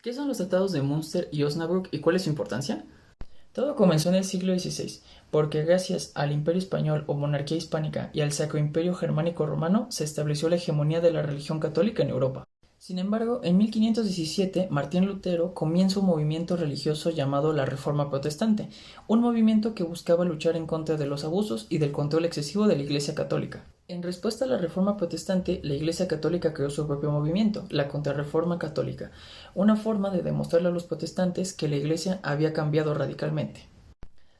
¿Qué son los tratados de Münster y Osnabrück y cuál es su importancia? Todo comenzó en el siglo XVI, porque gracias al Imperio Español o monarquía hispánica y al Sacro Imperio Germánico Romano se estableció la hegemonía de la religión católica en Europa. Sin embargo, en 1517, Martín Lutero comienza un movimiento religioso llamado la Reforma Protestante, un movimiento que buscaba luchar en contra de los abusos y del control excesivo de la Iglesia Católica. En respuesta a la Reforma Protestante, la Iglesia Católica creó su propio movimiento, la Contrarreforma Católica, una forma de demostrarle a los protestantes que la Iglesia había cambiado radicalmente.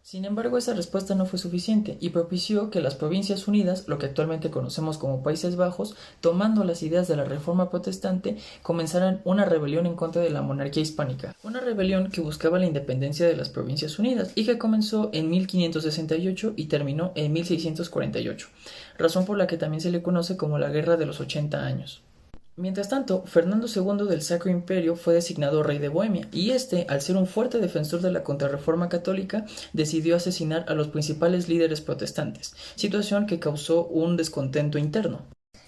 Sin embargo, esa respuesta no fue suficiente y propició que las Provincias Unidas, lo que actualmente conocemos como Países Bajos, tomando las ideas de la Reforma Protestante, comenzaran una rebelión en contra de la monarquía hispánica. Una rebelión que buscaba la independencia de las Provincias Unidas y que comenzó en 1568 y terminó en 1648, razón por la que también se le conoce como la Guerra de los 80 años. Mientras tanto, Fernando II del Sacro Imperio fue designado rey de Bohemia, y este, al ser un fuerte defensor de la Contrarreforma católica, decidió asesinar a los principales líderes protestantes, situación que causó un descontento interno.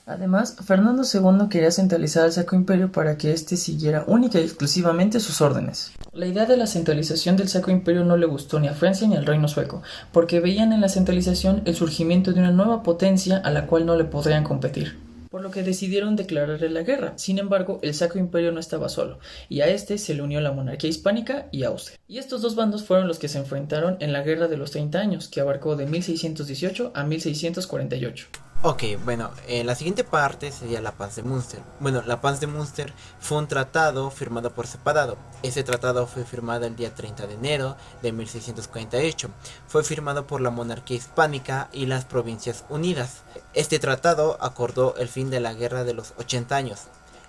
Además, Fernando II quería centralizar al Sacro Imperio para que éste siguiera única y exclusivamente sus órdenes. La idea de la centralización del Sacro Imperio no le gustó ni a Francia ni al reino sueco, porque veían en la centralización el surgimiento de una nueva potencia a la cual no le podrían competir, por lo que decidieron declararle la guerra. Sin embargo, el Sacro Imperio no estaba solo, y a este se le unió la monarquía hispánica y Austria. Y estos dos bandos fueron los que se enfrentaron en la Guerra de los 30 años, que abarcó de 1618 a 1648. Ok, bueno, la siguiente parte sería la Paz de Münster. Bueno, la Paz de Münster fue un tratado firmado por separado. Ese tratado fue firmado el día 30 de enero de 1648. Fue firmado por la monarquía hispánica y las Provincias Unidas. Este tratado acordó el fin de la Guerra de los 80 años.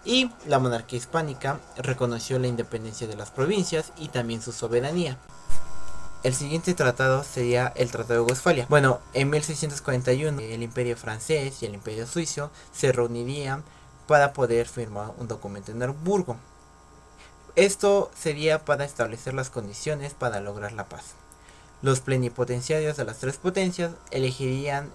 Y la monarquía hispánica reconoció la independencia de las provincias y también su soberanía. El siguiente tratado sería el Tratado de Westfalia. Bueno, en 1641 el Imperio francés y el Imperio suizo se reunirían para poder firmar un documento en Hamburgo. Esto sería para establecer las condiciones para lograr la paz. Los plenipotenciarios de las tres potencias elegirían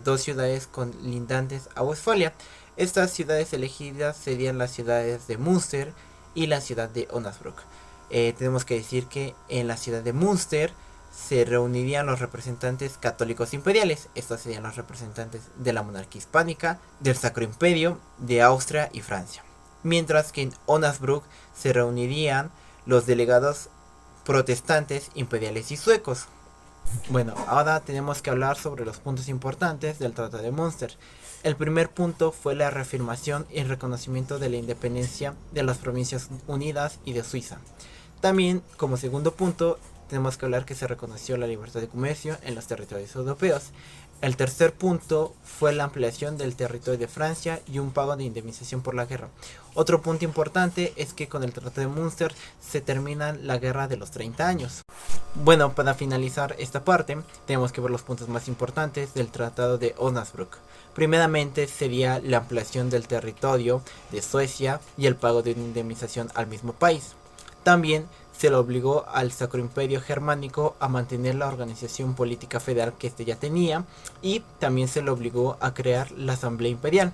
dos ciudades colindantes a Westfalia. Estas ciudades elegidas serían las ciudades de Münster y la ciudad de Osnabrück. Tenemos que decir que en la ciudad de Münster se reunirían los representantes católicos imperiales. Estos serían los representantes de la monarquía hispánica, del Sacro Imperio, de Austria y Francia. Mientras que en Osnabrück se reunirían los delegados protestantes, imperiales y suecos. Bueno, ahora tenemos que hablar sobre los puntos importantes del Tratado de Münster. El primer punto fue la reafirmación y reconocimiento de la independencia de las Provincias Unidas y de Suiza. También, como segundo punto, tenemos que hablar que se reconoció la libertad de comercio en los territorios europeos. El tercer punto fue la ampliación del territorio de Francia y un pago de indemnización por la guerra. Otro punto importante es que con el Tratado de Münster se termina la guerra de los 30 años. Bueno, para finalizar esta parte, tenemos que ver los puntos más importantes del Tratado de Osnabrück. Primeramente sería la ampliación del territorio de Suecia y el pago de una indemnización al mismo país. También se le obligó al Sacro Imperio Germánico a mantener la organización política federal que este ya tenía, y también se le obligó a crear la Asamblea Imperial.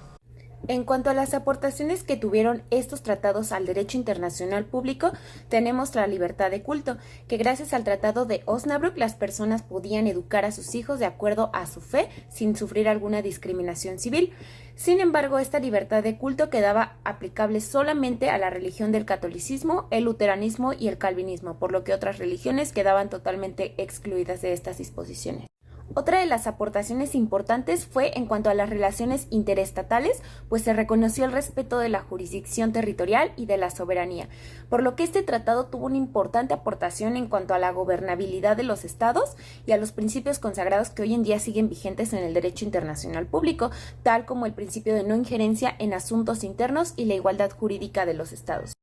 En cuanto a las aportaciones que tuvieron estos tratados al derecho internacional público, tenemos la libertad de culto, que gracias al Tratado de Osnabrück las personas podían educar a sus hijos de acuerdo a su fe sin sufrir alguna discriminación civil. Sin embargo, esta libertad de culto quedaba aplicable solamente a la religión del catolicismo, el luteranismo y el calvinismo, por lo que otras religiones quedaban totalmente excluidas de estas disposiciones. Otra de las aportaciones importantes fue en cuanto a las relaciones interestatales, pues se reconoció el respeto de la jurisdicción territorial y de la soberanía, por lo que este tratado tuvo una importante aportación en cuanto a la gobernabilidad de los estados y a los principios consagrados que hoy en día siguen vigentes en el derecho internacional público, tal como el principio de no injerencia en asuntos internos y la igualdad jurídica de los estados.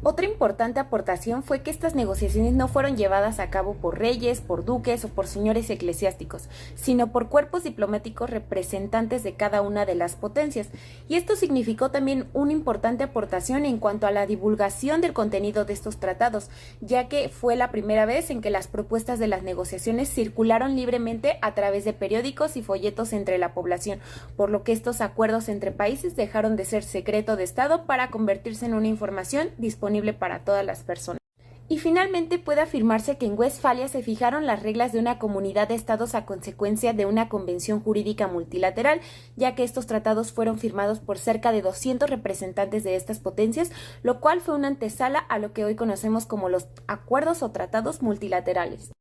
Otra importante aportación fue que estas negociaciones no fueron llevadas a cabo por reyes, por duques o por señores eclesiásticos, sino por cuerpos diplomáticos representantes de cada una de las potencias, y esto significó también una importante aportación en cuanto a la divulgación del contenido de estos tratados, ya que fue la primera vez en que las propuestas de las negociaciones circularon libremente a través de periódicos y folletos entre la población, por lo que estos acuerdos entre países dejaron de ser secreto de Estado para convertirse en una información disponible disponible para todas las personas. Y finalmente puede afirmarse que en Westfalia se fijaron las reglas de una comunidad de estados a consecuencia de una convención jurídica multilateral, ya que estos tratados fueron firmados por cerca de 200 representantes de estas potencias, lo cual fue una antesala a lo que hoy conocemos como los acuerdos o tratados multilaterales.